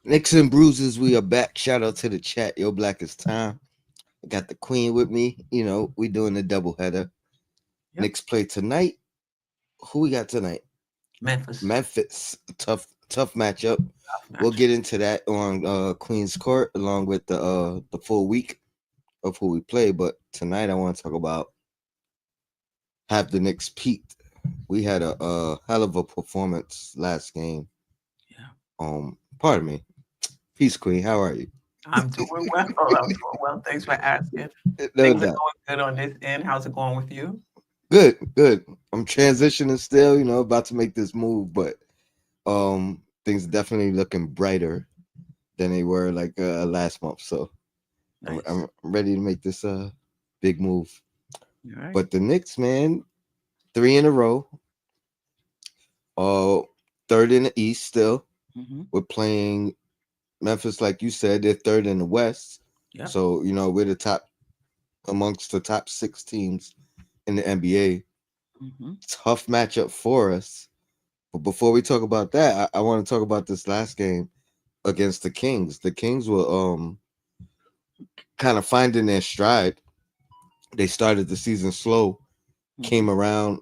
Nicks and bruises, we are back. Shout out to the chat. Yo, Black is time. I got the queen with me. We doing the double header. Yep. Knicks play tonight. Who we got tonight? Memphis. Memphis. Tough matchup. Tough We'll match. get into that on Queen's Court along with the full week of who we play. But tonight I want to talk about have the Knicks peaked. We had a hell of a performance last game. Yeah. Pardon me. Peace, Queen. How are you? I'm doing well. I'm doing well. Thanks for asking. No Things are doubt. going good on this end. How's it going with you? Good, good. I'm transitioning still, about to make this move, but things definitely looking brighter than they were like last month. So Nice. I'm ready to make this big move. All right. But the Knicks, man, three in a row. Uh third in the East still. Mm-hmm. We're playing Memphis, like you said, they're third in the West. Yep. So, we're the top amongst the top six teams in the NBA. Mm-hmm. Tough matchup for us. But before we talk about that, I want to talk about this last game against the Kings. The Kings were kind of finding their stride. They started the season slow, Mm-hmm. came around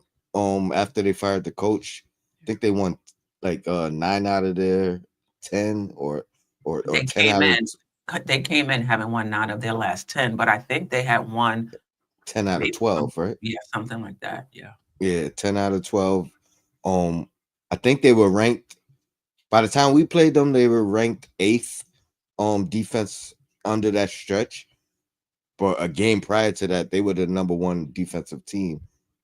after they fired the coach. I think they won like 9 out of their 10 or They 10 came out of in. They came in having won 9 of their last 10, but I think they had won 10 out of maybe 12, right? yeah, something like that. Yeah. Yeah, 10 out of 12. Um I think they were ranked by the time we played them, they were ranked 8th defense under that stretch. But a game prior to that, they were the number one defensive team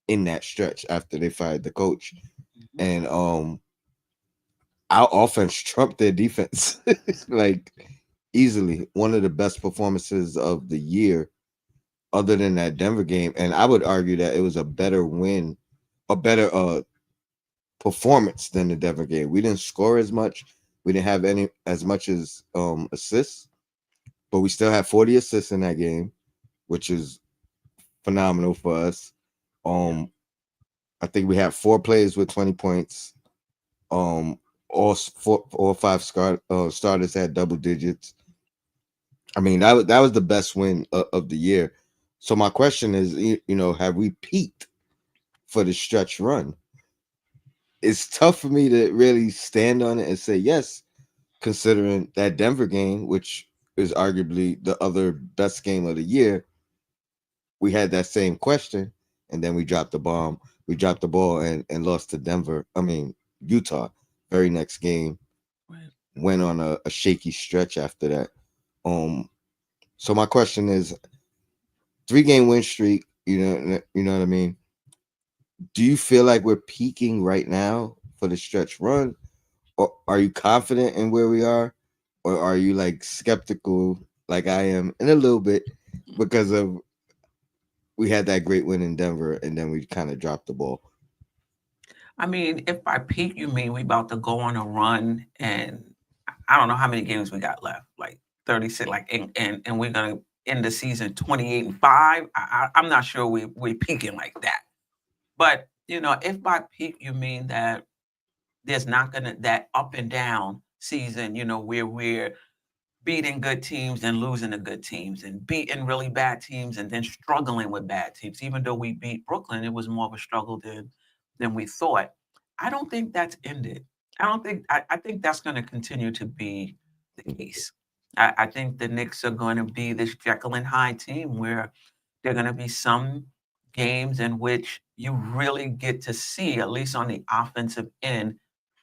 in that stretch after they fired the coach. Mhm. And our offense trumped their defense like easily. One of the best performances of the year, other than that Denver game. And I would argue that it was a better win, a better performance than the Denver game. We didn't score as much. We didn't have any as much as assists, but we still had 40 assists in that game, which is phenomenal for us. Yeah. Um, I think we had 4 players with 20 points. Um, four or five starters had double digits. I mean, that was the best win of the year. So my question is, have we peaked for the stretch run? It's tough for me to really stand on it and say yes, considering that Denver game, which is arguably the other best game of the year. We had that same question, and then we dropped the bomb. We dropped the ball and lost to Denver. I mean, Utah. Very next game Right. went on a shaky stretch after that. Um, so my question is, 3 game win streak. You know what I mean. Do you feel like we're peaking right now for the stretch run, or are you confident in where we are, or are you like skeptical, like I am, in a little bit because of we had that great win in Denver and then we kind of dropped the ball. I mean, if by peak you mean we about to go on a run and I don't know how many games we got left, like 36, like and we're gonna end the season 28-5. I'm not sure we peaking like that. But if by peak you mean that there's not gonna that up and down season, where we're beating good teams and losing to good teams and beating really bad teams and then struggling with bad teams. Even though we beat Brooklyn, it was more of a struggle than we thought. I don't think that's ended. I think that's going to continue to be the case. I think the Knicks are going to be this Jekyll and Hyde team where there are going to be some games in which you really get to see, at least on the offensive end,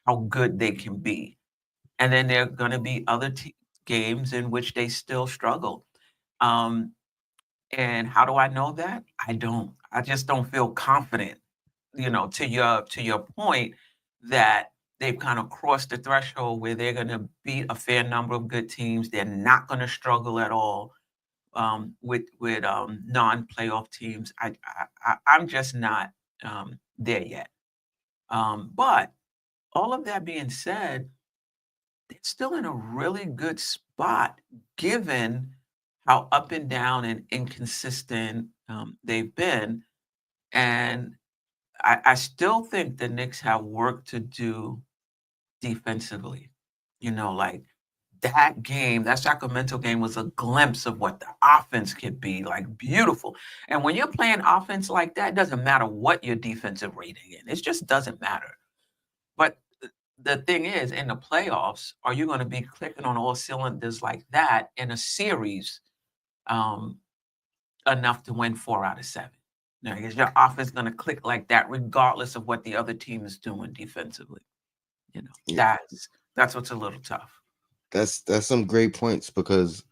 how good they can be. And then there are going to be other games in which they still struggle. Um, and how do I know that? I don't. I just don't feel confident. To your point that they've kind of crossed the threshold where they're going to beat a fair number of good teams. They're not going to struggle at all with non-playoff teams. I'm just not there yet. But all of that being said, they're still in a really good spot given how up and down and inconsistent they've been. And I still think the Knicks have work to do defensively. Like that game, that Sacramento game was a glimpse of what the offense could be, like beautiful. And when you're playing offense like that, it doesn't matter what your defensive rating is. It just doesn't matter. But the thing is, in the playoffs, are you going to be clicking on all cylinders like that in a series um, enough to win 4 out of 7? No, is your offense going to click like that, regardless of what the other team is doing defensively? You know, Yeah, that's what's a little tough. that's some great points because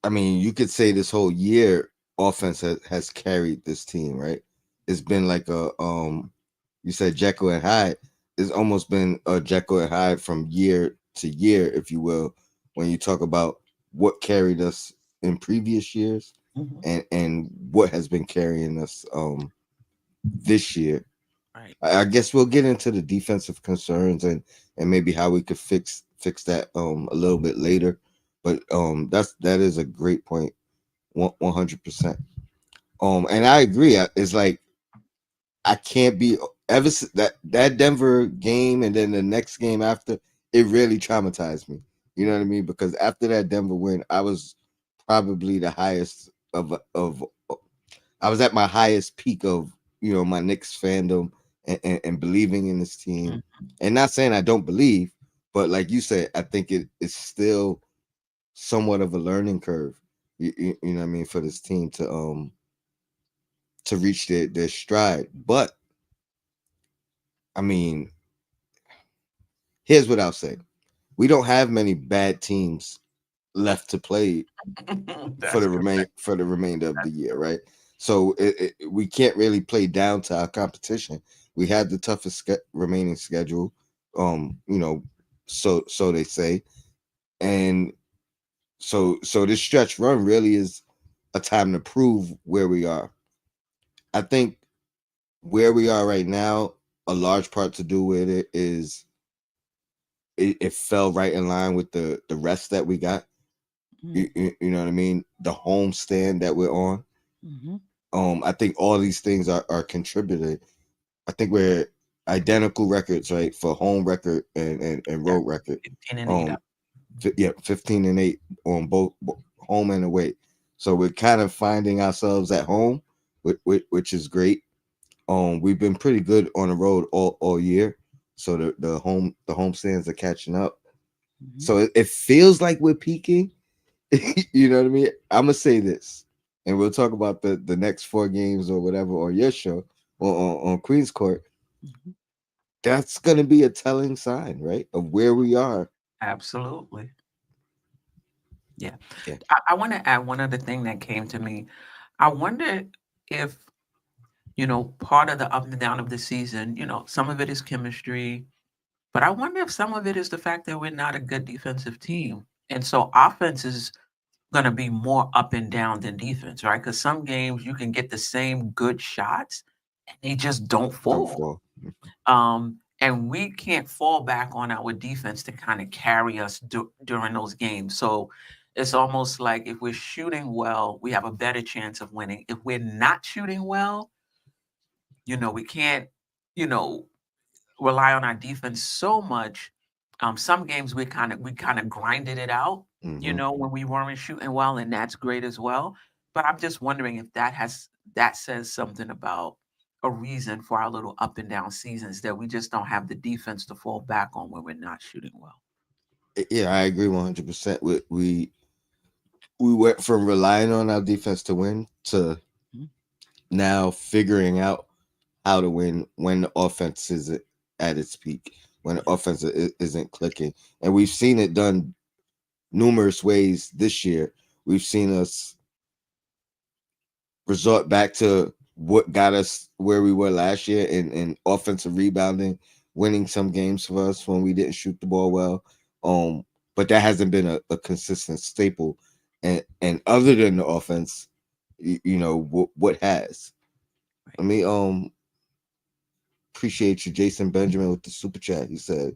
I mean, you could say this whole year offense has carried this team, right? It's been like a you said Jekyll and Hyde. It's almost been a Jekyll and Hyde from year to year, if you will, when you talk about what carried us in previous years Mhm. and what has been carrying us this year. Right. I guess we'll get into the defensive concerns and maybe how we could fix that a little bit later. But that is a great point, 100%. And I agree. It's like I can't be that Denver game and then the next game after it really traumatized me. You know what I mean? Because after that Denver win, I was probably the highest of I was at my highest peak of my Knicks fandom and believing in this team, Mhm. and not saying I don't believe, but like you said, I think it is still somewhat of a learning curve. You know what I mean, for this team to reach their stride. But I mean, here's what I'll say: we don't have many bad teams left to play That's correct. for the remainder of the year, right? So we can't really play down to our competition. We had the toughest remaining schedule, you know, so they say, and so this stretch run really is a time to prove where we are. I think where we are right now, a large part to do with it is it fell right in line with the rest that we got. Mhm. You know what I mean? The home stand that we're on. Mhm. I think all these things are contributed. I think we're identical records, right? For home record and Yeah, road record. 15 and 8 Um, up. yeah, 15 and 8 on both home and away. So we're kind of finding ourselves at home, which is great. We've been pretty good on the road all year. So the home stands are catching up. Mhm. So it feels like we're peaking. You know what I mean? I'm gonna say this, and we'll talk about the next 4 games or whatever on your show on Queens Court. Mhm. That's gonna be a telling sign, right, of where we are. Absolutely. Yeah. Yeah. I want to add one other thing that came to me. I wonder if, part of the up and down of the season, some of it is chemistry, but I wonder if some of it is the fact that we're not a good defensive team. And so offense is going to be more up and down than defense, right? Because some games you can get the same good shots and they just don't Don't fall. fall. And we can't fall back on our defense to kind of carry us during those games. So it's almost like if we're shooting well, we have a better chance of winning. If we're not shooting well, we can't, you know, rely on our defense so much. Some games we kind of grinded it out, Hmm. when we weren't shooting well, and that's great as well. But I'm just wondering if that says something about a reason for our little up and down seasons that we just don't have the defense to fall back on when we're not shooting well. Yeah, I agree 100%. We went from relying on our defense to win to Mhm. now figuring out how to win when the offense is at its peak, when the Yeah. offense isn't clicking, and we've seen it done numerous ways this year. We've seen us resort back to what got us where we were last year in offensive rebounding, winning some games for us when we didn't shoot the ball well. But that hasn't been a consistent staple. And other than the offense, what has? Right. Let me appreciate you, Jason Benjamin, with the super chat. He said,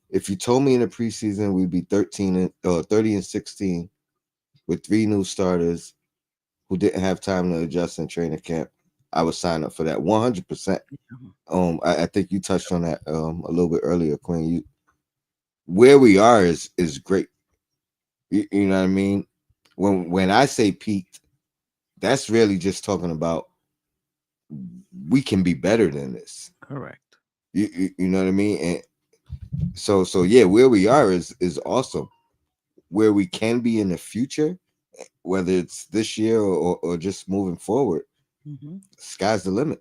"If you told me in the preseason we'd be 30-16 with 3 new starters who didn't have time to adjust in training camp, I would sign up for that 100%." Mhm. I think you touched on that a little bit earlier, Quinn. where we are is great. You know what I mean? When I say peaked, that's really just talking about we can be better than this. Correct. You know what I mean? And so yeah, where we are is awesome. Where we can be in the future, whether it's this year or just moving forward, Mm-hmm. sky's the limit.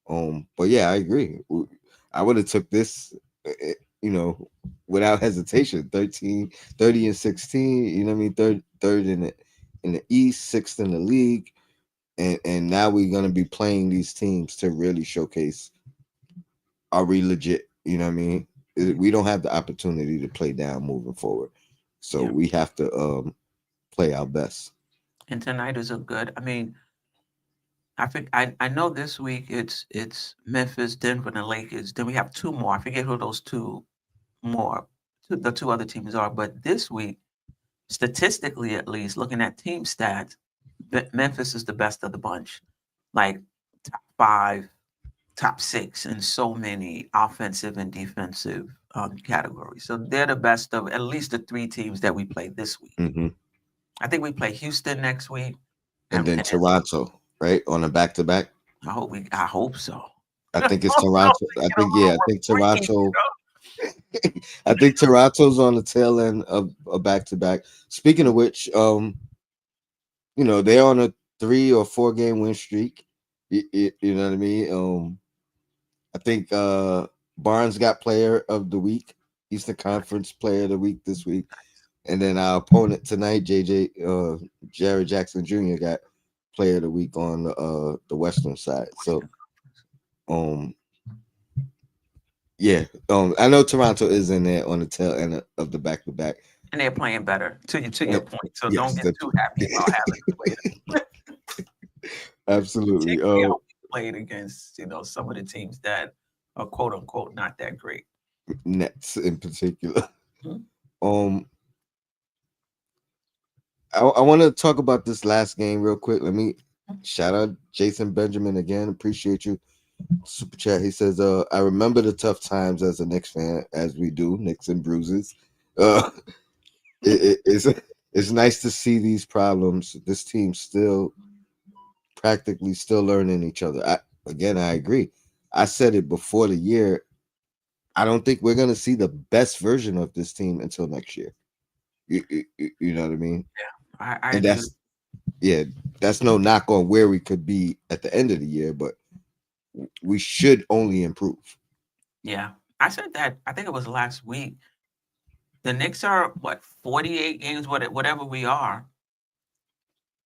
But yeah, I agree. I would have took this, you know, without hesitation. 13, 30 and 16. You know what I mean? Third in the East, sixth in the league, and now we're gonna be playing these teams to really showcase, are we legit? You know what I mean? We don't have the opportunity to play down moving forward, so Yeah. we have to play our best. And tonight is a good. I mean, I know this week it's Memphis, Denver, and the Lakers. Then we have two more. I forget who those two more the two other teams are. But this week, statistically at least, looking at team stats, Memphis is the best of the bunch. Like top five, top six in so many offensive and defensive categories. So they're the best of at least the three teams that we play this week. Hmm. I think we play Houston next week, And then and Toronto, right, on a back to back. I hope so. I I think it's hope so. Toronto. We I get a think yeah. little I think reprieve, Toronto. I think Toronto's on the tail end of a back to back. Speaking of which, they're on a 3 or 4 game win streak. You know what I mean? I think Barnes got player of the week, Eastern Conference player of the week this week. And then our opponent tonight, Jared Jackson Jr. got player of the week on the Western side. So um yeah, I know Toronto is in there on the tail end of the back to back. and they're playing better. To your point, so don't Yes, get too happy about having played. absolutely. Particularly how we played against some of the teams that are quote unquote not that great. Nets in particular. Mhm. Um, I want to talk about this last game real quick. Let me shout out Jason Benjamin again. Appreciate you. Super chat. He says, I remember the tough times as a Knicks fan, as we do, Knicks and bruises. Uh, it's nice to see these problems. This team still practically still learning each other. I agree. I said it before the year. I don't think we're gonna see the best version of this team until next year. You know what I mean? I And agree. yeah, that's no knock on where we could be at the end of the year, but we should only improve. Yeah, I said that. I think it was last week. The Knicks are what 48 games, whatever we are,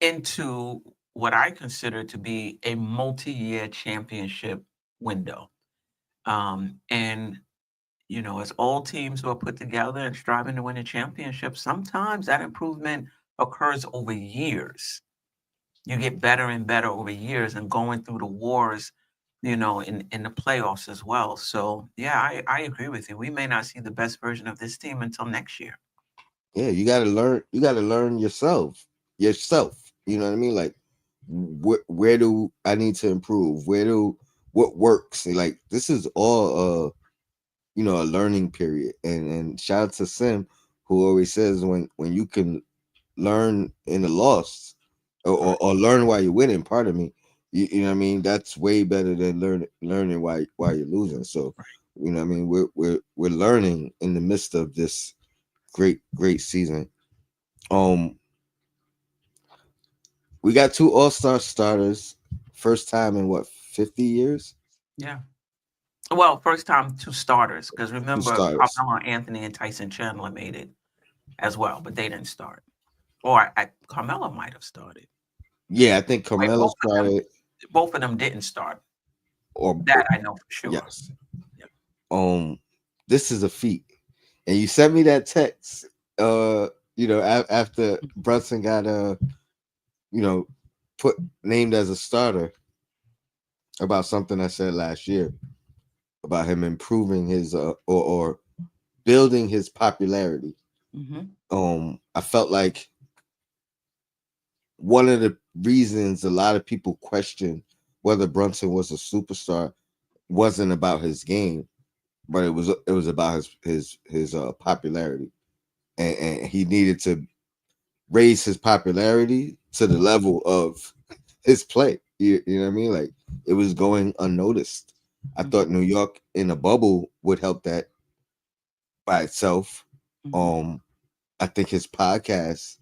into what I consider to be a multi-year championship window. And as all teams who are put together and striving to win a championship, sometimes that improvement occurs over years. You get better and better over years and going through the wars, in the playoffs as well. So yeah, I agree with you. We may not see the best version of this team until next year. Yeah, you gotta learn. You gotta learn yourself. Yourself. You know what I mean? Like, where do I need to improve? What works? Like, this is all a learning period. And shout out to Sim, who always says when you can learn in the loss or learn while you're winning. Pardon me. You know what I mean? That's way better than learning while you're losing. So you know what I mean? We're learning in the midst of this great season. Um, we got 2 All-Star starters, first time in what 50 years? Yeah. Well, first time two starters, because Two remember starters. Carmelo Anthony and Tyson Chandler made it as well, but they didn't start. Or Carmelo might have started. Yeah, I think Wait, Carmelo started, both of them didn't start. or That I know for sure. yes. Yeah. This is a feat, and you sent me that text. After Brunson got you know, put named as a starter about something I said last year about him improving his or building his popularity. Mm-hmm. I felt like one of the reasons a lot of people question whether Brunson was a superstar wasn't about his game, but it was about his popularity, and he needed to raise his popularity to the level of his play. You know what I mean? Like it was going unnoticed. I thought Mhm. New York in a bubble would help that by itself. Mhm. Um, I think his podcast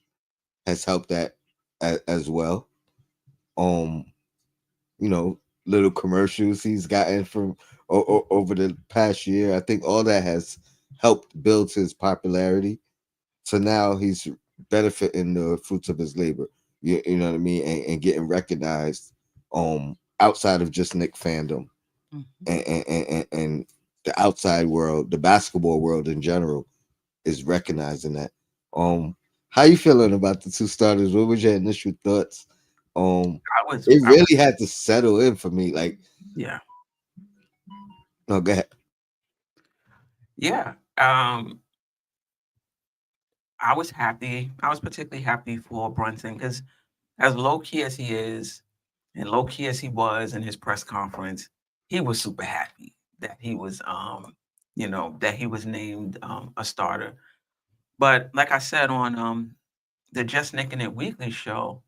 has helped that as well. Um, Little commercials he's gotten from over the past year. I think all that has helped build his popularity. So now he's benefiting the fruits of his labor. You know what I mean, and getting recognized outside of just Nick fandom Mhm. and the outside world, the basketball world in general is recognizing that. How you feeling about the two starters? What was your initial thoughts? Um, it I was really had to settle in for me. Like, yeah. no, go ahead. Yeah. I was happy. I was particularly happy for Brunson because as low key as he is, and low key as he was in his press conference, he was super happy that he was, that he was named a starter. But like I said on the Just Nicking It Weekly show,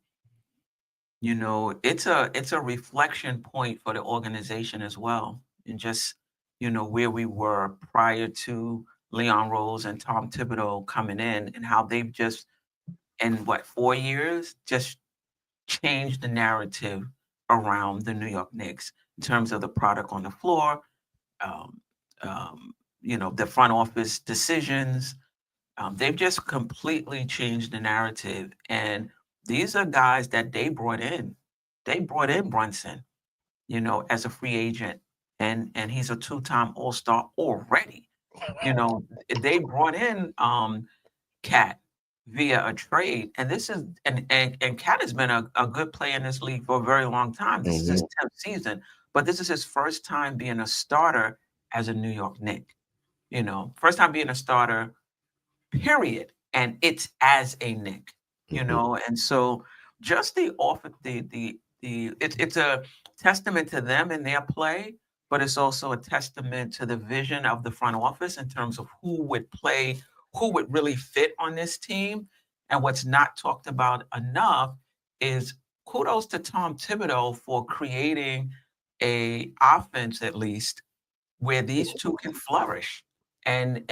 it's a reflection point for the organization as well, and just where we were prior to Leon Rose and Tom Thibodeau coming in, and how they've just in what 4 years just changed the narrative around the New York Knicks in terms of the product on the floor, um, the front office decisions. They've just completely changed the narrative, and these are guys that they brought in. They brought in Brunson, as a free agent, and he's a two-time All-Star already. They brought in Cat via a trade, and this is and Cat has been a good player in this league for a very long time. This is his Hmm. 10th season, but this is his first time being a starter as a New York Knick. First time being a starter, period, and it's as a Knick. Hmm. And so just the off it's a testament to them and their play, but it's also a testament to the vision of the front office in terms of who would play, who would really fit on this team. And what's not talked about enough is kudos to Tom Thibodeau for creating a offense at least where these two can flourish and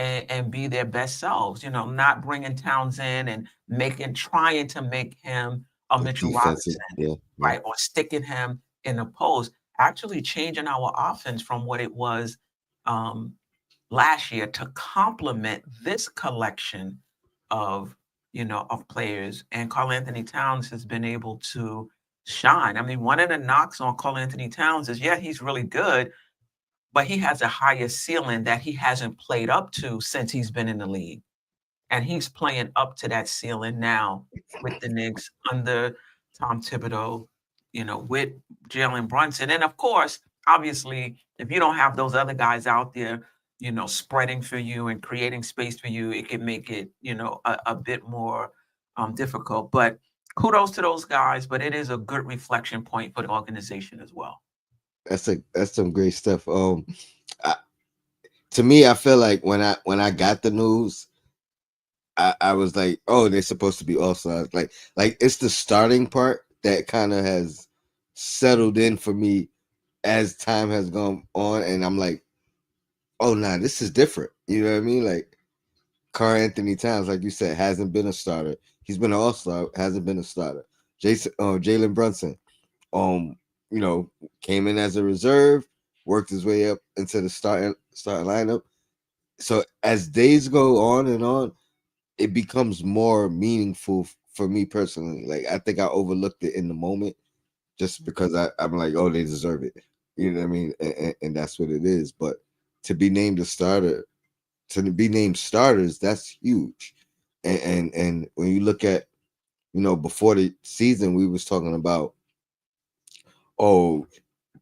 be their best selves. Not bringing Towns in and trying to make him a Mitchell Defensive, Robinson, yeah, yeah. right, or sticking him in the post. Actually changing our offense from what it was um, last year to complement this collection of of players. And Carl Anthony Towns has been able to shine. I mean, one of the knocks on Carl Anthony Towns is, yeah, he's really good, but he has a higher ceiling that he hasn't played up to since he's been in the league. And he's playing up to that ceiling now with the Knicks under Tom Thibodeau, with Jalen Brunson. And of course, obviously, if you don't have those other guys out there, spreading for you and creating space for you, it can make it, a bit more difficult. But kudos to those guys, but it is a good reflection point for the organization as well. That's some great stuff. I, to me, I feel like when I got the news, I was like, oh, they're supposed to be all stars. Like it's the starting part that kind of has settled in for me as time has gone on, and I'm like, oh, nah, this is different. You know what I mean? Like Carl Anthony Towns, like you said, hasn't been a starter. He's been an all star, hasn't been a starter. Jalen Brunson, um, you know, came in as a reserve, worked his way up into the starting lineup. So as days go on and on, it becomes more meaningful for me personally. Like I think I overlooked it in the moment just because I'm like, oh, they deserve it. You know what I mean? And that's what it is. But to be named a starter, to be named starters, that's huge. And when you look at, before the season, we was talking about, oh,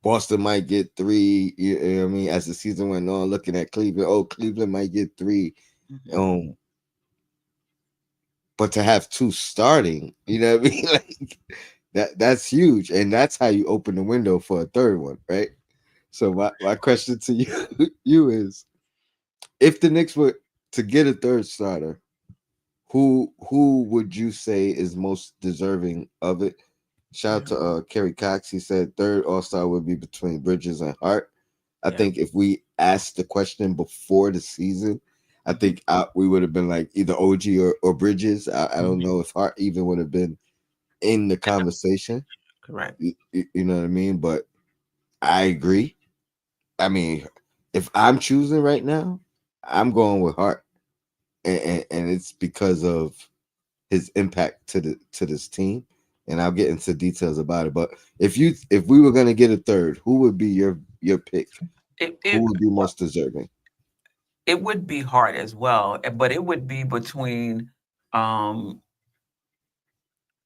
Boston might get three. You know what I mean? As the season went on, looking at Cleveland, oh, Cleveland might get three. Mhm. Um, but to have two starting, you know what I mean? Like that's huge, and that's how you open the window for a third one, right? So my question to you you is, if the Knicks were to get a third starter, who would you say is most deserving of it? Shout out Yeah. to Kerry Cox. He said third All Star would be between Bridges and Hart. I Yeah. think if we asked the question before the season, I Mhm. think we would have been like either OG or Bridges. I don't Mhm. know if Hart even would have been in the conversation. Correct. You know what I mean? But I agree. I mean, if I'm choosing right now, I'm going with Hart, and it's because of his impact to this team. And I'll get into details about it. But if we were gonna get a third, who would be your pick? It Who it would be well, most deserving? it would be hard as well, but it would be between um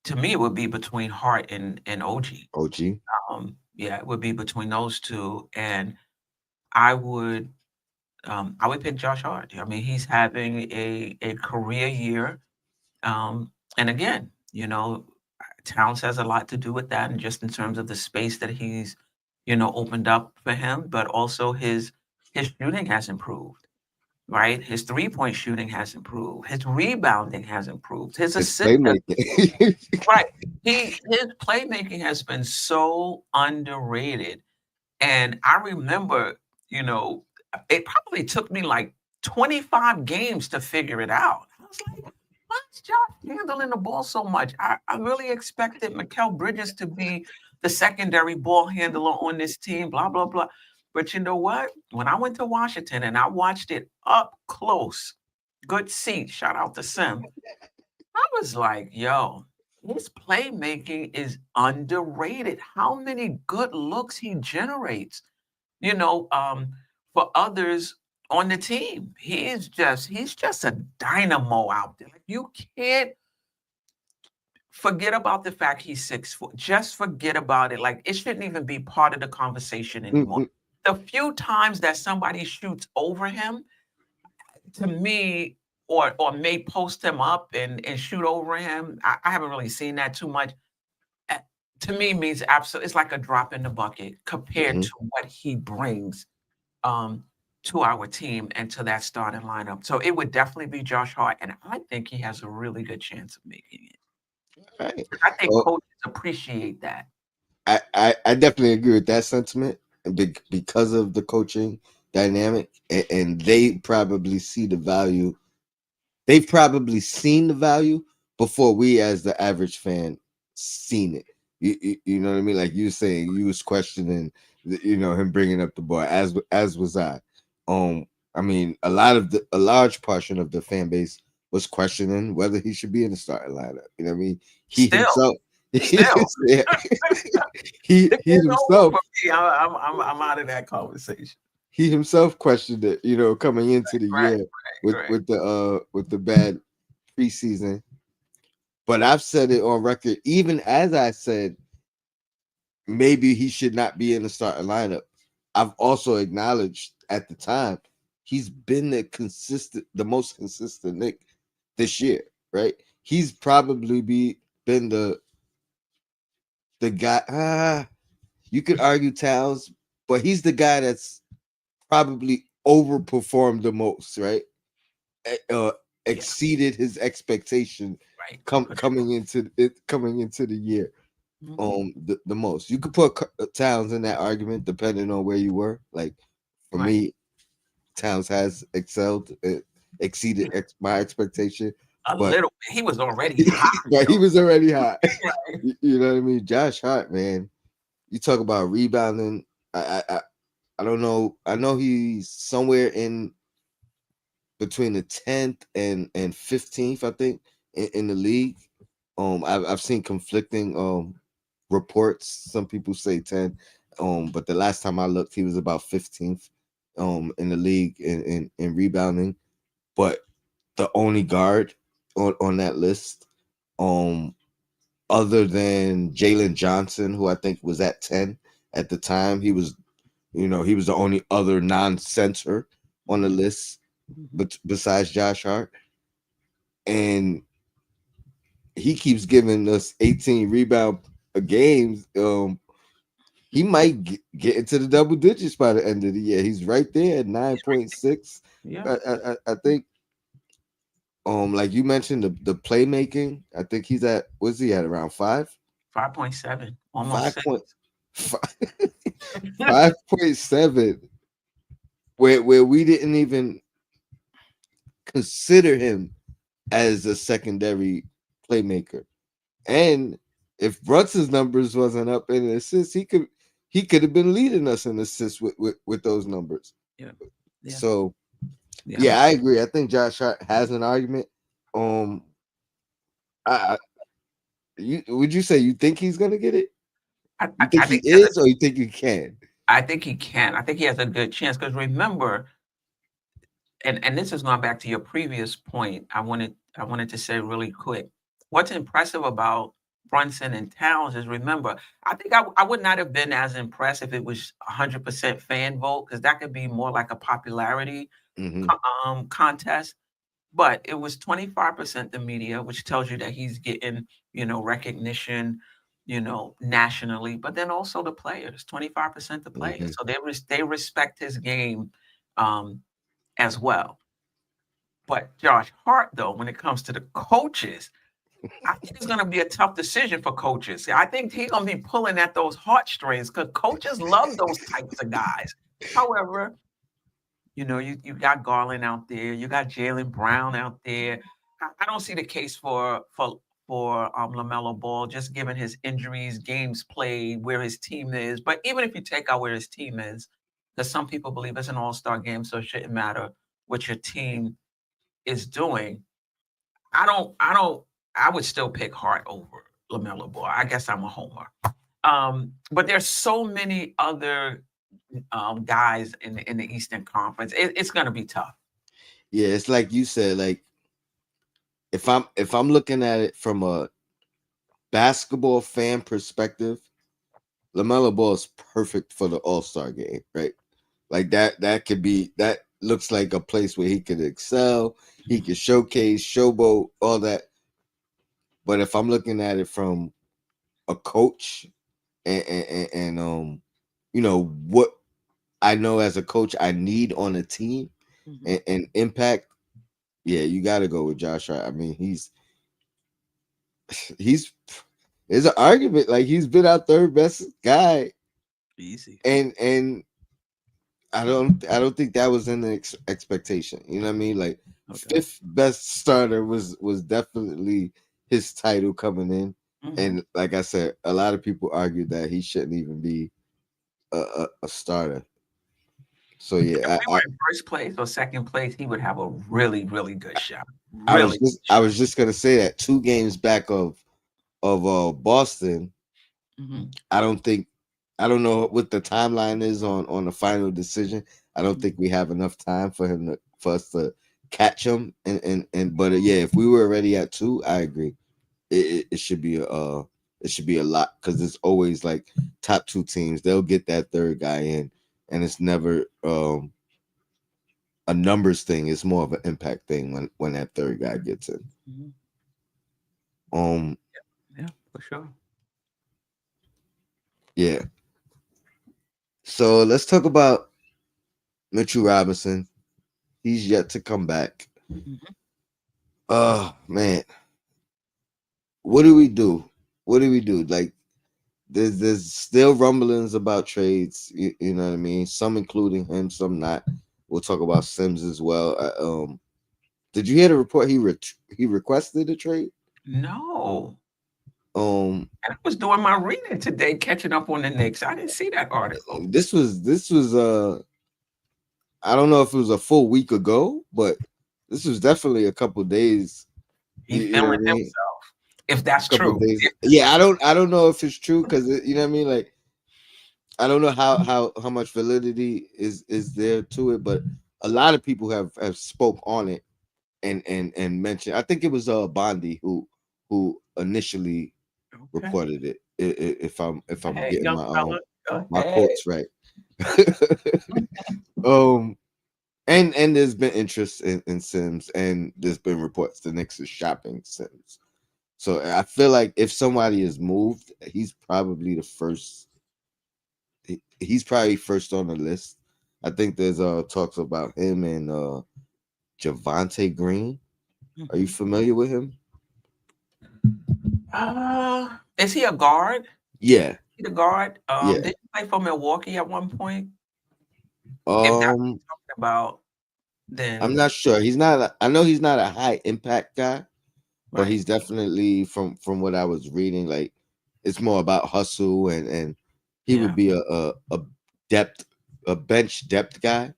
to me it would be between Hart and OG. OG. Yeah, it would be between those two, and I would I would pick Josh Hart. I mean, he's having a career year. And again, Towns has a lot to do with that, and just in terms of the space that he's, opened up for him, but also his shooting has improved, right? His 3-point shooting has improved. His rebounding has improved. His His assist has playmaking. right. His playmaking has been so underrated. And I remember, you know, it probably took me like 25 games to figure it out. I was like, why's Josh handling the ball so much? I really expected Mikal Bridges to be the secondary ball handler on this team, blah, blah, blah. But you know what? When I went to Washington and I watched it up close, good seat, shout out to Sim, I was like, yo, his playmaking is underrated. How many good looks he generates, you know, um, for others on the team. He's just a dynamo out there. Like you can't forget about the fact he's 6 foot. Just forget about it. Like it shouldn't even be part of the conversation anymore. Mm-mm. The few times that somebody shoots over him, to me, or may post him up and shoot over him. I haven't really seen that too much. Uh, to me, means absolutely it's like a drop in the bucket compared to Mhm. what he brings um, to our team and to that starting lineup. So it would definitely be Josh Hart, and I think he has a really good chance of making it. Right. I think Well, coaches appreciate that. I definitely agree with that sentiment because of the coaching dynamic, and they probably see the value. They've probably seen the value before we, as the average fan, seen it. You know what I mean? Like you saying, you was questioning, him bringing up the ball, as was I. I mean, a large portion of the fan base was questioning whether he should be in the starting lineup. You know what I mean? He Still, himself, still, yeah, he it's over himself for me. I'm out of that conversation. he himself questioned it, coming into the Right, year right. with the bad preseason. But I've said it on record, even as I said maybe he should not be in the starting lineup. I've also acknowledged at the time he's been the most consistent Nick this year, right? He's probably been the guy. You could argue Towns, but he's the guy that's probably overperformed the most, right? Uh, Yeah, exceeded his expectation right. For sure. coming into the year. Mhm. The most. You could put Towns in that argument depending on where you were. Like for Right. me, Towns has excelled, exceeded my expectation, A but little bit. He was already hot, but he though. was already hot. Right. You know what I mean? Josh Hart, man. You talk about rebounding. I don't know. I know he's somewhere in between the 10th and 15th, I think, in the league. I've seen conflicting reports. Some people say 10. But the last time I looked, he was about 15th in the league in rebounding. But the only guard on that list, um, other than Jalen Johnson, who I think was at 10 at the time, he was the only other non-center on the Mhm. list, Mhm. but besides Josh Hart. And he keeps giving us 18 rebound games. he might get into the double digits by the end of the year. He's right there at He's right 9.6. there. Yeah, I think like you mentioned the playmaking. I think he's at, what's he at, around 5? 5.7, almost 5 6. point 5.7, where we didn't even consider him as a secondary playmaker. And if Brunson's numbers wasn't up in assists, he could have been leading us in assists with those numbers. Yeah, yeah, So yeah. yeah, I agree. I think Josh Hart has an argument. Um, I you would you say you think he's gonna get it? I, You I, think I he think he has is, or you think he can? I think he can. I think he has a good chance because remember, and this is going back to your previous point. I wanted to say really quick. What's impressive about Brunson and Towns is, remember, I think I would not have been as impressed if it was 100% fan vote, because that could be more like a popularity Hmm. contest. But it was 25% the media, which tells you that he's getting, recognition, nationally. But then also the players, 25% the Hmm. players. So they respect his game um, as well. But Josh Hart, though, when it comes to the coaches, I think it's going to be a tough decision for coaches. I think he's going to be pulling at those heartstrings because coaches love those types of guys. However, you got Garland out there, you got Jalen Brown out there. I don't see the case for Lamelo Ball, just given his injuries, games played, where his team is. But even if you take out where his team is, because some people believe it's an all-star game, so it shouldn't matter what your team is doing. I don't I would still pick Hart over LaMelo Ball. I guess I'm a homer. But there's so many other guys in the Eastern Conference. It's gonna be tough. Yeah, it's like you said. Like if I'm looking at it from a basketball fan perspective, LaMelo Ball is perfect for the All Star game, right? Like that could be, that looks like a place where he could excel, he could showcase, showboat, all that. But if I'm looking at it from a coach and what I know as a coach I need on a team Mhm. and impact, yeah, you got to go with Josh Hart. I mean, he's there's an argument like he's been our third best guy, Easy. and I don't think that was in the expectation. You know what I mean? Like No doubt. fifth best starter was definitely his title coming in, Mhm. and like I said, a lot of people argued that he shouldn't even be a starter. So If yeah, we were in first place or second place, he would have a really, really good shot. I was Really just good I shot. was just gonna say that 2 games back of Boston. Mhm. I don't know what the timeline is on the final decision. I don't think we have enough time for us to catch him. And but yeah, if we were already at 2, I agree. It should be it should be a lot, because it's always like top 2 teams. They'll get that third guy in, and it's never a numbers thing. It's more of an impact thing when that third guy gets in. Mhm. Um, Yeah, for sure. yeah. So let's talk about Mitchell Robinson. He's yet to come back. Mhm. Oh man, what do we do? What do we do? Like there's still rumblings about trades. You know what I mean? Some including him, some not. We'll talk about Sims as well. Did you hear the report? He requested a trade. No. Um, And I was doing my reading today, catching up on the Knicks. I didn't see that article. this was I don't know if it was a full week ago, but this was definitely a couple days. He You know what feeling I mean? himself, if that's Couple true. days. Yeah, I don't know if it's true, because you know what I mean. Like I don't know how much validity is there to it, but a lot of people have spoke on it and mentioned. I think it was Bondi who initially Okay. reported it. If I'm Hey, getting young fella, go my ahead. quotes right. um and there's been interest in Sims, and there's been reports the Knicks is shopping Sims. So I feel like if somebody is moved, he's probably the first he's probably first on the list. I think there's talks about him and Javante Green. Are you Mhm. familiar with him? Is he a guard? Yeah, He the guard? yeah. Did he play for Milwaukee at one point? If that's what Um, you're talking about, I'm then not sure. He's not. I know he's not a high impact guy, but right. he's definitely from what I was reading. Like, it's more about hustle and he would Yeah. be a depth, a bench depth guy,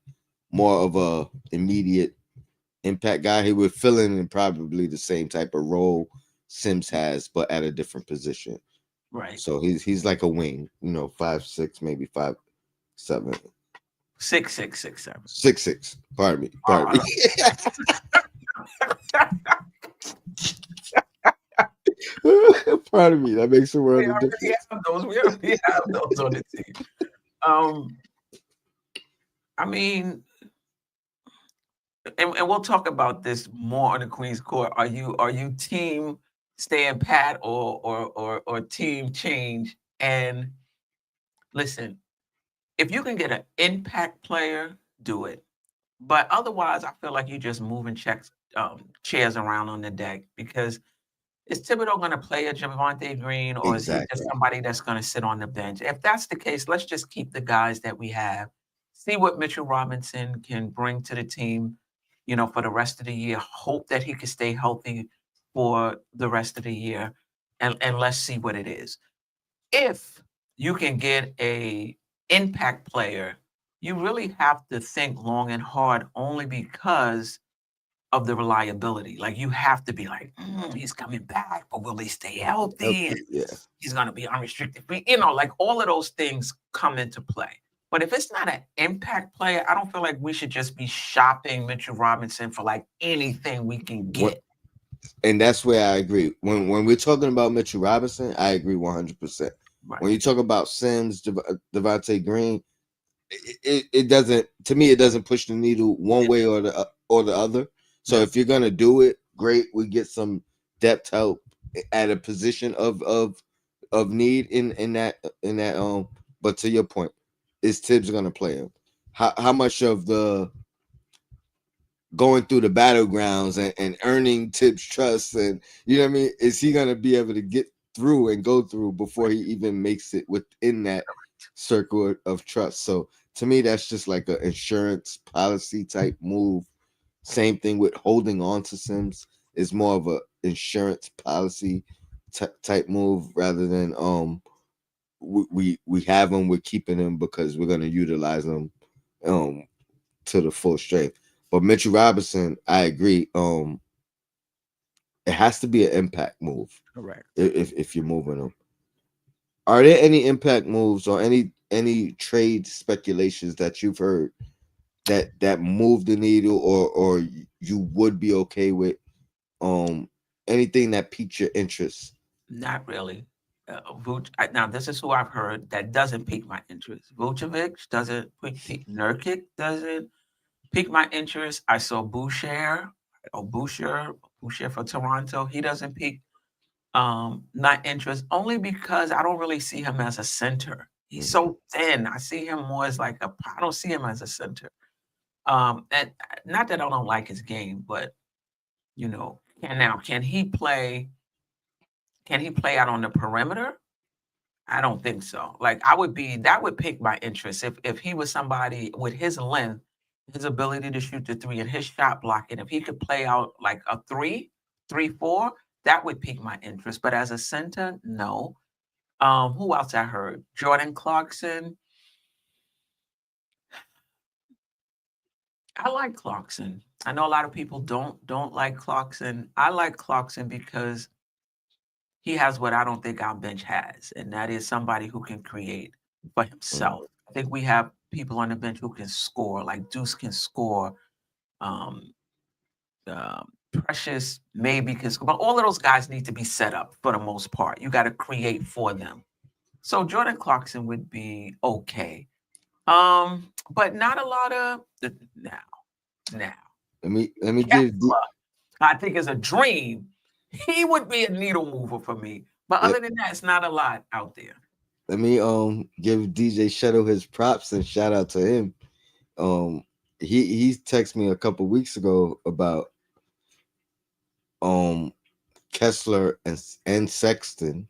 more of a immediate impact guy. He would fill in probably the same type of role Sims has, but at a different position. Right. So he's like a wing, 5'6", maybe 5'7", 6'6", 6'7". 6'6". Pardon me, Oh, pardon me. Pardon me. That makes a we world of already difference. have those. We already have those on the team. Um, I mean, and we'll talk about this more on the Queen's Court. Are you team staying pat or team change? And listen, if you can get an impact player, do it. But otherwise, I feel like you're just moving chairs around on the deck because is Thibodeau going to play a Javante Green or is he just Exactly. somebody that's going to sit on the bench? If that's the case, let's just keep the guys that we have, see what Mitchell Robinson can bring to the team, for the rest of the year. Hope that he can stay healthy for the rest of the year, and let's see what it is. If you can get a impact player, you really have to think long and hard only because of the reliability. Like you have to be like, he's coming back, but will he stay healthy? And Healthy. Yeah. he's gonna be unrestricted free. Like all of those things come into play. But if it's not an impact player, I don't feel like we should just be shopping Mitchell Robinson for like anything we can What get. and that's where I agree. When we're talking about Mitchell Robinson, I agree 100%. Right. When you talk about Sims, Devontae Green, it doesn't, to me, it doesn't push the needle one Yeah. way or the other. So Yeah. if you're gonna do it, great. We get some depth help at a position of need in that. But to your point, is Tibbs gonna play him? How much of the going through the battlegrounds and earning Tibbs trust, and you know what I mean, is he gonna be able to get through and go through before he even makes it within that circle of trust? So to me, that's just like an insurance policy type move. Same thing with holding on to Sims, is more of a insurance policy type move rather than we have him, we're keeping him because we're gonna utilize him um to the full strength. But Mitchell Robinson, I agree. It has to be an impact move Correct. if you're moving him. Are there any impact moves or any trade speculations that you've heard that move the needle or you would be okay with? Um, anything that piques your interest? Not really. Now, this is who I've heard that doesn't pique my interest. Vucevic doesn't pique. Nurkic doesn't piqued my interest. I saw Boucher for Toronto. He doesn't pique my interest only because I don't really see him as a center. He's Mhm. so thin. I see him more as like I don't see him as a center. And not that I don't like his game, but can he play? Can he play out on the perimeter? I don't think so. Like that would pique my interest if he was somebody with his length, his ability to shoot the three, and his shot blocking. If he could play out like a 3, 3, 4, that would pique my interest. But as a center, no. Who else I heard? Jordan Clarkson. I like Clarkson. I know a lot of people don't like Clarkson. I like Clarkson because he has what I don't think our bench has, and that is somebody who can create for Mhm. himself. I think we have people on the bench who can score, like Deuce can score, um, Precious maybe can score, but all of those guys need to be set up for the most part. You got to create for them. So Jordan Clarkson would be okay, but not a lot of now. Let me give Kessler, I think is a dream. He would be a needle mover for me, but let, other than that, it's not a lot out there. let me give DJ Shuttle his props and shout out to him. Um, he texted me a couple weeks ago about um Kessler and Sexton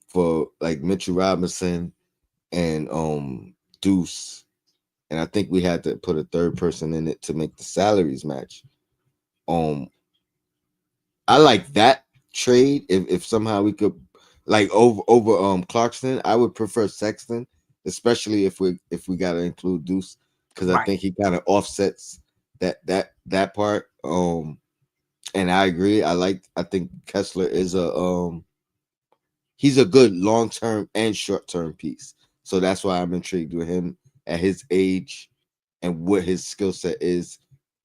for like Mitchell Robinson and Deuce, and I think we had to put a third person in it to make the salaries match. Um, I like that trade. If somehow we could like over Clarkson, I would prefer Sexton, especially if we gotta include Deuce, because I Right. think he kind of offsets that part. And I agree. I think Kessler is a he's a good long term and short term piece. So that's why I'm intrigued with him at his age and what his skill set is.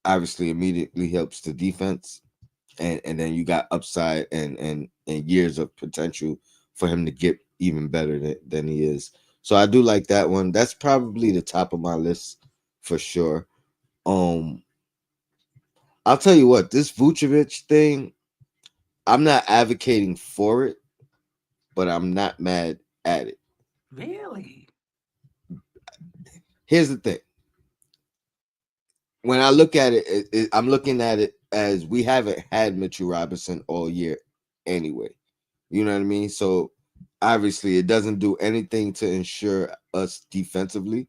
Obviously, immediately helps the defense, and then you got upside and years of potential for him to get even better than he is. So I do like that one. That's probably the top of my list for sure. Um, I'll tell you what, this Vucevic thing, I'm not advocating for it, but I'm not mad at it. Really? Here's the thing. When I look at it, I'm looking at it as we haven't had Mitchell Robinson all year anyway. You know what I mean? So obviously it doesn't do anything to ensure us defensively.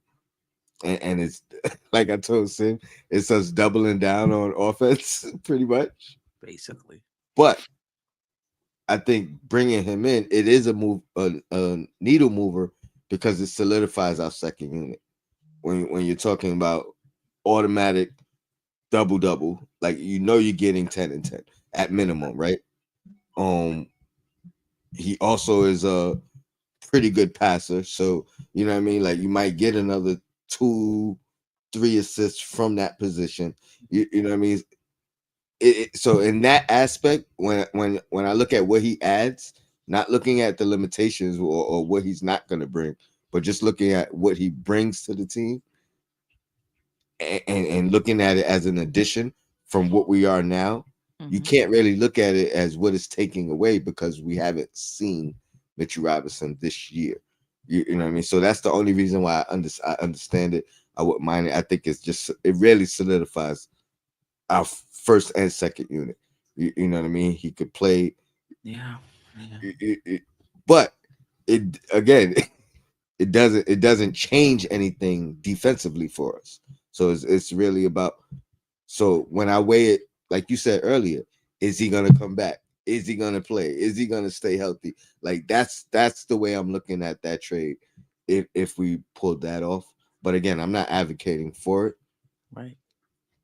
And it's like I told Sim, it's us doubling down on offense pretty much. Basically. But I think bringing him in, it is a needle mover because it solidifies our second unit. When you're talking about automatic double double, like you're getting 10 and 10 at minimum, right? Um, he also is a pretty good passer, so you know what I mean. Like you might get another 2, 3 assists from that position. You know what I mean. So in that aspect, when I look at what he adds, not looking at the limitations or what he's not going to bring, but just looking at what he brings to the team and looking at it as an addition from what we are now, you Mhm. can't really look at it as what it's taking away because we haven't seen Mitchell Robinson this year. You know what I mean? So that's the only reason why I understand it. I wouldn't mind it. I think it really solidifies our first and second unit. You know what I mean? He could play, Yeah. Yeah. but it again, it doesn't change anything defensively for us. So it's really about. So when I weigh it, like you said earlier, is he gonna come back? Is he gonna play? Is he gonna stay healthy? Like that's the way I'm looking at that trade. If we pulled that off, but again, I'm not advocating for it Right.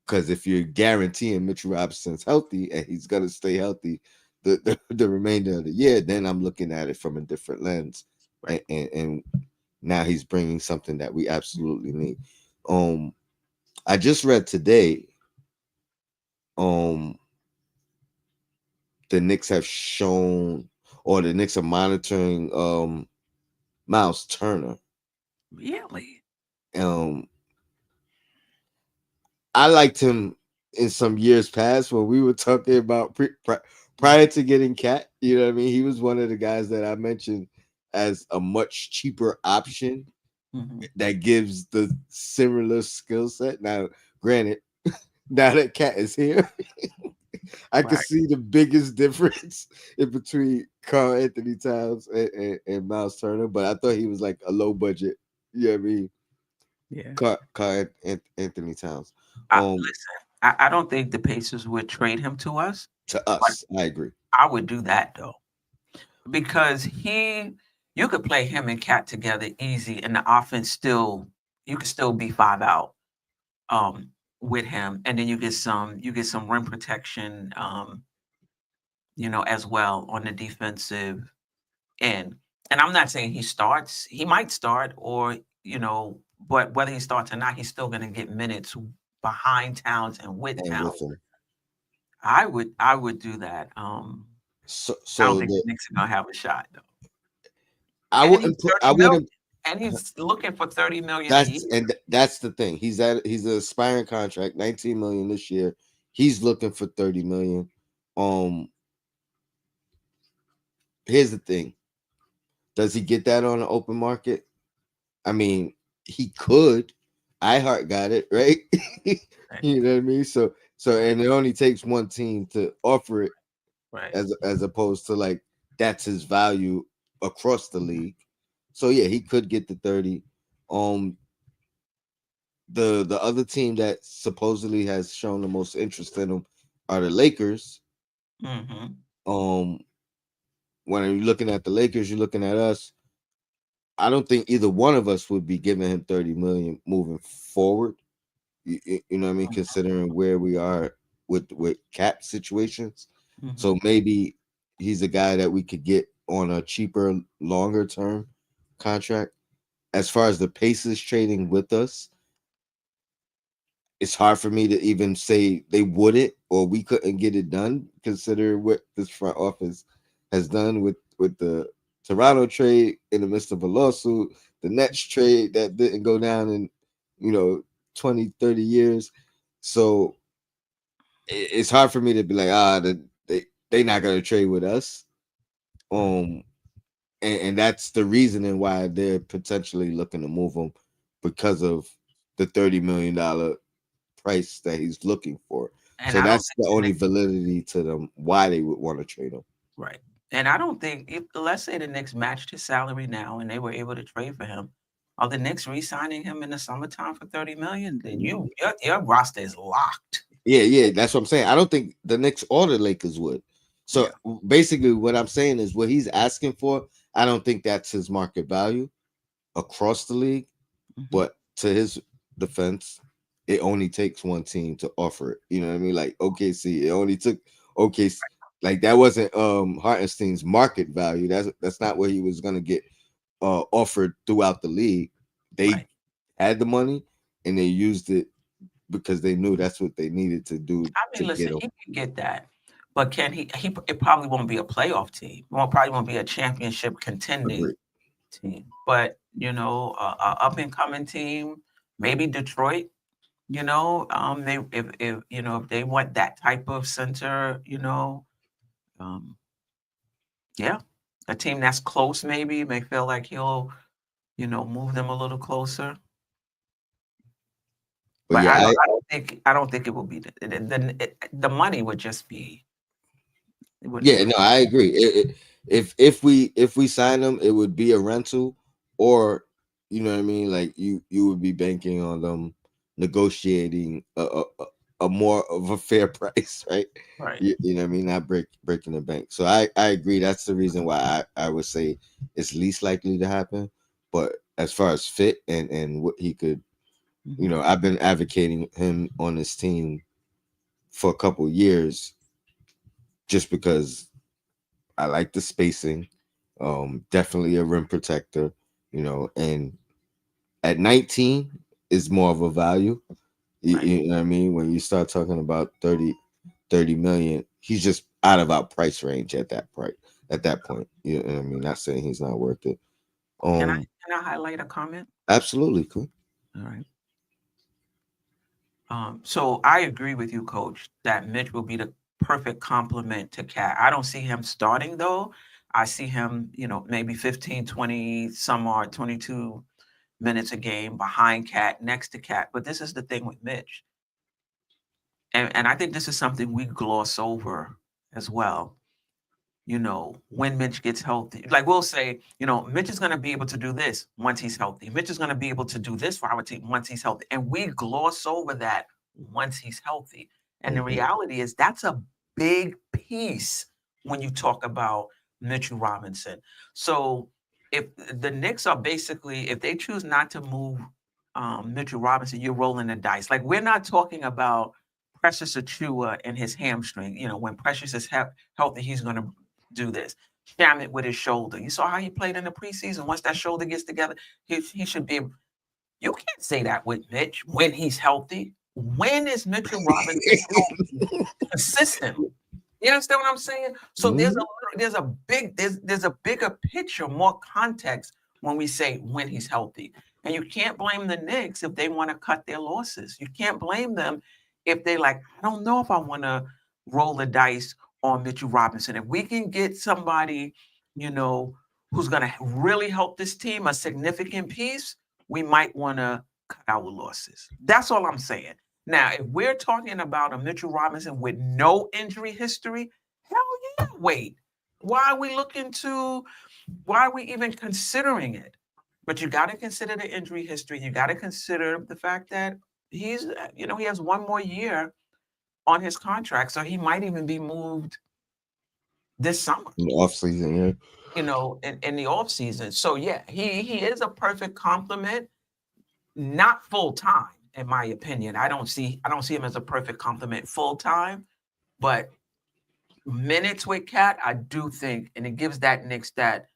because if you're guaranteeing Mitchell Robinson's healthy and he's gonna stay healthy the remainder of the year, then I'm looking at it from a different lens, Right. and now he's bringing something that we absolutely need. Um, I just read today, um, the Knicks have shown, or the Knicks are monitoring, Miles Turner. Really? Um, I liked him in some years past when we were talking about prior to getting Cat. You know what I mean? He was one of the guys that I mentioned as a much cheaper option Hmm. that gives the similar skill set. Now, granted, now that Cat is here, I can Right. see the biggest difference in between Carl Anthony Towns and Miles Turner, but I thought he was like a low budget. You know what I mean? Yeah. Anthony Towns. Listen, I don't think the Pacers would trade him to us, To but us, I agree. I would do that though because you could play him and Cat together easy, and the offense you could still be 5 out um, with him, and then you get some rim protection, as well on the defensive end. And I'm not saying he starts; he might start, or but whether he starts or not, he's still going to get minutes behind Towns and with And Towns. with him, I would do that. so I don't so think the the Knicks are gonna have a shot though. I And he's wouldn't put 30 I million. wouldn't. And he's looking for 30 million a year. That's the thing. He's an aspiring contract, 19 million this year. He's looking for 30 million. Um, Here's the thing: Does he get that on the open market? I mean, he could. iHeart got it, right? Right. You know what I mean? So Right. and it only takes one team to offer it Right. as opposed to like that's his value across the league. So yeah, he could get the 30. Um the other team that supposedly has shown the most interest in him are the Lakers. Mm-hmm. Um when you're looking at the Lakers, you're looking at us. I don't think either one of us would be giving him 30 million moving forward. You know what I mean? Considering where we are with cap situations, Mm-hmm. so maybe he's a guy that we could get on a cheaper, longer term contract. As far as the Pacers trading with us, it's hard for me to even say they wouldn't or we couldn't get it done. Consider what this front office has done with the Toronto trade in the midst of a lawsuit, the Nets trade that didn't go down in you know 20, 30 years. So it's hard for me to be like they not gonna trade with us. Um, and that's the reasoning why they're potentially looking to move him because of the $30 million price that he's looking for. And So I don't that's think the the only Knicks, validity to them why they would want to trade him. right. And I don't think if let's say the Knicks matched his salary now and they were able to trade for him, are the Knicks re-signing him in the summertime for 30 million? Then your roster is locked. Yeah, yeah, that's what I'm saying. I don't think the Knicks or the Lakers would. So Yeah. basically, what I'm saying is what he's asking for. I don't think that's his market value across the league. Mm-hmm. But to his defense, it only takes one team to offer it. You know what I mean? Like OKC, it only took OKC. Like that wasn't Hartenstein's market value. That's not what he was gonna get offered throughout the league. They Right. had the money and they used it because they knew that's what they needed to do I to mean, get listen, him. he can get that, but can he? It probably won't be a playoff team. Probably won't be a championship contending Agree. team. But a up and coming team, maybe Detroit. They if they want that type of center, um, yeah, a team that's close maybe may feel like he'll move them a little closer. But But yeah, I don't think it will be the money would just be it wouldn't be yeah, a no, I agree. If we sign them, it would be a rental, or you know what I mean. Like you would be banking on them negotiating a more of a fair price, right? right. You know what I mean. Not breaking the bank. So I agree. That's the reason why I would say it's least likely to happen. But as far as fit and what he could, Mhm. I've been advocating him on this team for a couple years just because I like the spacing. Definitely a rim protector, and at 19 is more of a value. You, Right. you know what I mean? When you start talking about 30 million, he's just out of our price range at that point. You know what I mean? Not saying he's not worth it. Can I Um, can I highlight a comment? absolutely cool. All right. So I agree with you, Coach, that Mitch will be the perfect complement to Cat. I don't see him starting though. I see him, maybe 15, 20, some are 22 minutes a game behind Cat, next to Cat. But this is the thing with Mitch. And I think this is something we gloss over as well. When Mitch gets healthy. Like we'll say, Mitch is going to be able to do this once he's healthy. Mitch is going to be able to do this for our team once he's healthy. And we gloss over that once he's healthy. And the Mhm. reality is that's a big piece when you talk about Mitchell Robinson. So if the Knicks are basically, if they choose not to move Mitchell Robinson, you're rolling the dice. Like we're not talking about Precious Achua and his hamstring. When Precious is healthy, he's going to do this. Sham it with his shoulder. You saw how he played in the preseason. Once that shoulder gets together, he should be able. You can't say that with Mitch when he's healthy. When is Mitchell Robinson healthy consistently? You understand what I'm saying? So Mhm. there's a bigger picture, more context when we say when he's healthy. And you can't blame the Knicks if they want to cut their losses. You can't blame them if they like, I don't know if I want to roll the dice on Mitchell Robinson. If we can get somebody, you know, who's going to really help this team, a significant piece, we might want to cut our losses. That's all I'm saying. Now, if we're talking about a Mitchell Robinson with no injury history, hell yeah, wait. Why are we looking to, why are we even considering it? But you got to consider the injury history. You got to consider the fact that he's, he has one more year on his contract. So he might even be moved this summer, in the offseason, yeah. in the off season. So yeah, he is a perfect complement, not full time, in my opinion. I don't see him as a perfect complement full time, but minutes with Cat, I do think, and it gives that Knicks that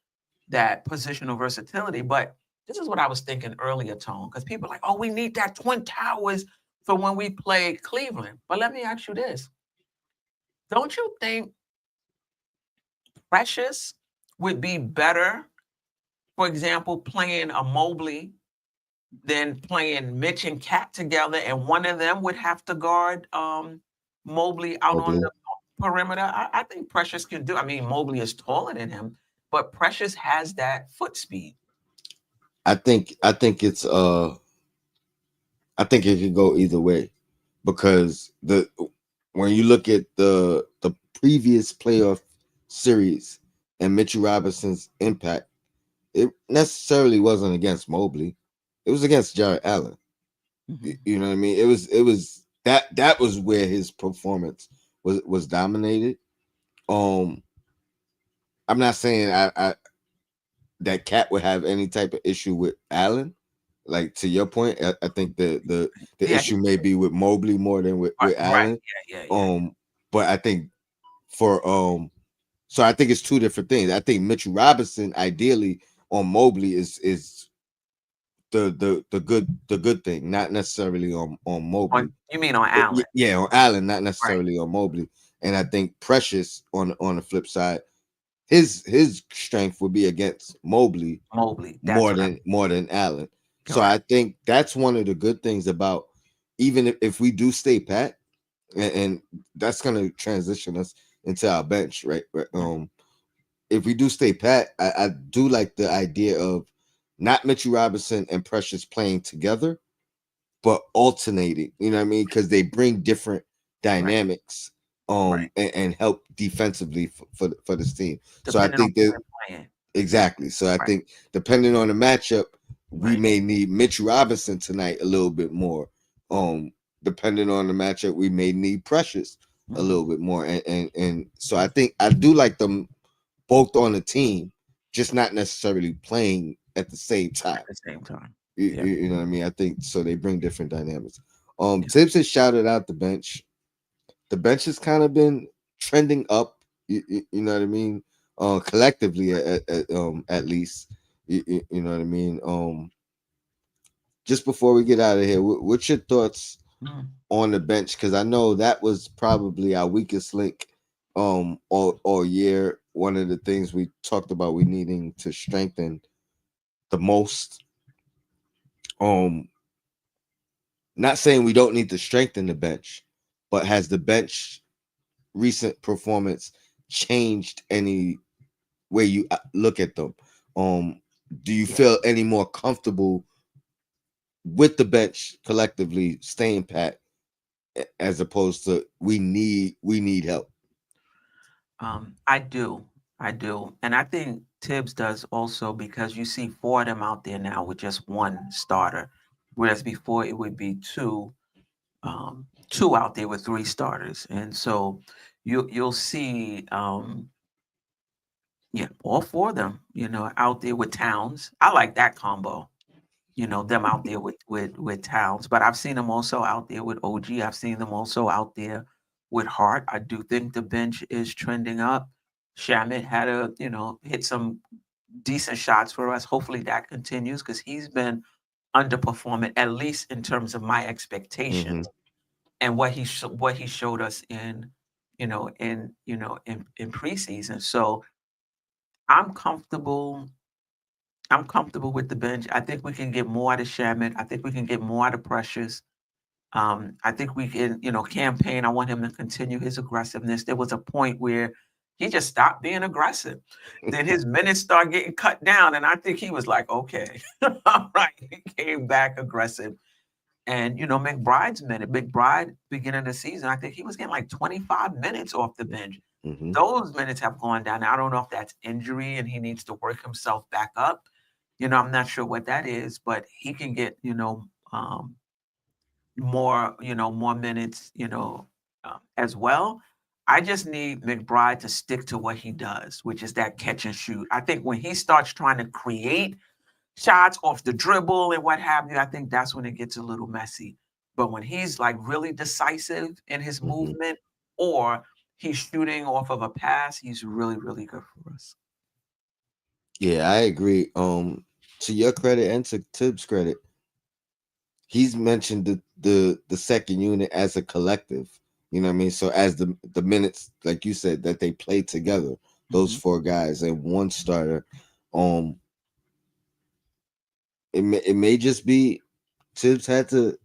positional versatility. But this is what I was thinking earlier, Tone, because people are like, oh, we need that Twin Towers for when we play Cleveland. But let me ask you this. Don't you think Precious would be better, for example, playing a Mobley than playing Mitch and Cat together, and one of them would have to guard Mobley out on Mobley. the perimeter? I think Precious can do. I mean, Mobley is taller than him, but Precious has that foot speed. I think it's I think it could go either way because the when you look at the previous playoff series and Mitchell Robinson's impact, it necessarily wasn't against Mobley. It was against Jared Allen. You know what I mean? It was that was where his performance was dominated. Um, I'm not saying I that Cat would have any type of issue with Allen. Like to your point, I think the Yeah, issue may be with Mobley more than with right. Allen. Yeah. But I think for so I think it's two different things. I think Mitchell Robinson ideally on Mobley is the good thing, not necessarily on Mobley. You mean on Allen? Yeah, on Allen, not Right. necessarily on Mobley. And I think Precious on the flip side, his strength would be against Mobley Mobley. That's more what than more than Allen. So I correct. think that's one of the good things about even if we do stay pat, and that's gonna transition us into our bench, right? If we do stay pat, I do like the idea of not Mitchell Robinson and Precious playing together, but alternating. You know what I mean? Because they bring different Right. dynamics, Right. and help defensively for this team. So I Depending on think who that they're playing. exactly. So I Right. think depending on the matchup, we Right. may need Mitch Robinson tonight a little bit more. Depending on the matchup, we may need Precious a Mhm. little bit more. And so I think I do like them both on the team, just not necessarily playing at the same time. At the same time. You, Yeah. you, you know what I mean? I think so they bring different dynamics. Yeah. Tibbs has shouted out the bench. The bench has kind of been trending up. You know what I mean? Collectively at least. You know what I mean? Just before we get out of here, what's your thoughts Mhm. on the bench? Because I know that was probably our weakest link all year. One of the things we talked about we needing to strengthen the most. Um, Not saying we don't need to strengthen the bench, but has the bench recent performance changed any way you look at them? Um, do you Yeah. feel any more comfortable with the bench collectively staying pat as opposed to we need help? I do. I do. And I think Tibbs does also because you see four of them out there now with just one starter, whereas before it would be two out there with three starters. And so you'll see yeah, all four of them, out there with Towns. I like that combo, them out there with Towns. But I've seen them also out there with OG. I've seen them also out there with Hart. I do think the bench is trending up. Shamit had hit some decent shots for us. Hopefully that continues because he's been underperforming, at least in terms of my Mm-hmm. expectations and what he showed us in preseason. So I'm comfortable. I'm comfortable with the bench. I think we can get more out of Shamit. I think we can get more out of Precious. I think we can, campaign. I want him to continue his aggressiveness. There was a point where he just stopped being aggressive. Then his minutes start getting cut down, and I think he was like, "Okay, all right." He came back aggressive, and McBride beginning of the season, I think he was getting like 25 minutes off the bench. Hmm. Those minutes have gone down. I don't know if that's injury and he needs to work himself back up. I'm not sure what that is, but he can get more minutes, as well. I just need McBride to stick to what he does, which is that catch and shoot. I think when he starts trying to create shots off the dribble and what have you, I think that's when it gets a little messy. But when he's like really decisive in his Hmm. movement or he's shooting off of a pass, he's really, really good for us. Yeah, I agree. To your credit and to Tibbs' credit, he's mentioned the second unit as a collective. You know what I mean? So as the minutes, like you said, that they play together, those Mhm. four guys and one starter, um, it may just be Tibbs had to,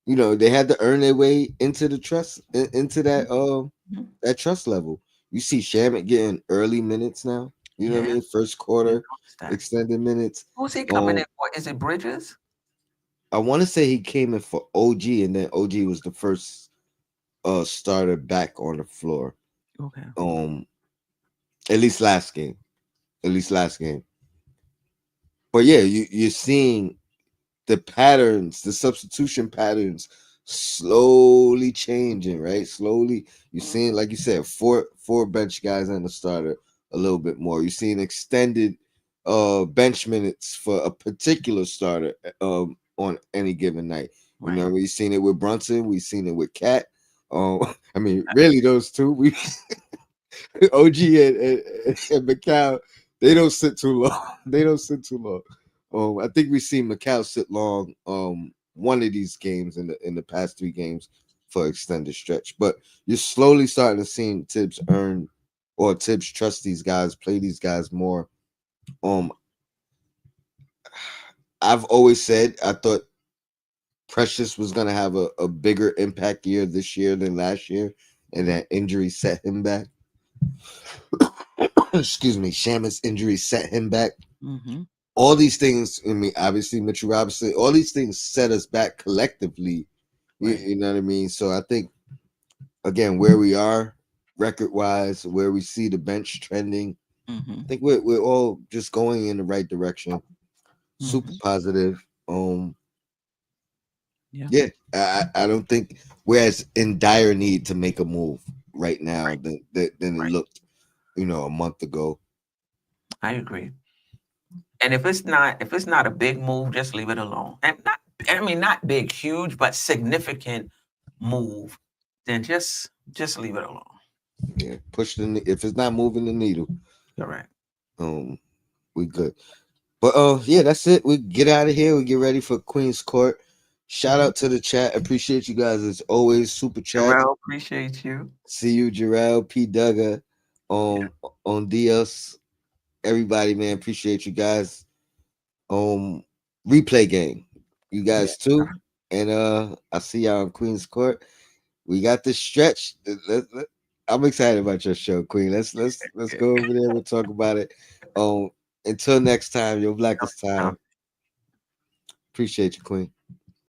they had to earn their way into the trust into Mhm. that trust level. You see Shamit getting early minutes now. You know what I Yeah, mean? First I quarter noticed that. extended minutes. Who's he coming in Um, for? Is it Bridges? I want to say he came in for OG, and then OG was the first starter back on the floor. Okay. Um, at least last game. At least last game. But yeah, you're seeing the patterns, the substitution patterns slowly changing, right? Slowly. You're Mhm. seeing, like you said, four bench guys and the starter a little bit more. You're seeing extended bench minutes for a particular starter on any given night. Right. We've seen it with Brunson, we've seen it with Cat. I mean, really those two. We OG and Macau, they don't sit too long. They don't sit too long. I think we've seen Macau sit long. One of these games in the past three games for extended stretch, but you're slowly starting to see Tibbs earn or Tibbs trust these guys, play these guys more. Um, I've always said I thought Precious was gonna have a bigger impact year this year than last year, and Mhm. that injury set him back. Excuse me, Shamus injury set him back. Mhm. All these things, I mean, obviously Mitchell Robinson, all these things set us back collectively. You, Right. you know what I mean? So I think again, where we are record wise, where we see the bench trending, I Mhm. think we're all just going in the right direction. Super Mhm. positive. Yeah. Yeah, I don't think we're as in dire need to make a move right now Right. than it Right. looked, a month ago. I agree. And if it's not a big move, just leave it alone. And not I mean not big, huge, but significant move, then just leave it alone. Yeah, if it's not moving the needle, Correct. um, we good. But yeah, that's it. We get out of here. We get ready for Queen's Court. Shout Mhm. out to the chat. Appreciate you guys as always. Super chats. Jarrell, appreciate you. See you, Jarrell, P. Duggar, Yeah. on Dios. Everybody, man, appreciate you guys. Um, replay game. You Yeah. guys too. And I'll see y'all on Queen's Court. We got this stretch. I'm excited about your show, Queen. Let's Yeah. go over there. We'll talk about it. Um, until next time, your blackest time. Appreciate you, Queen.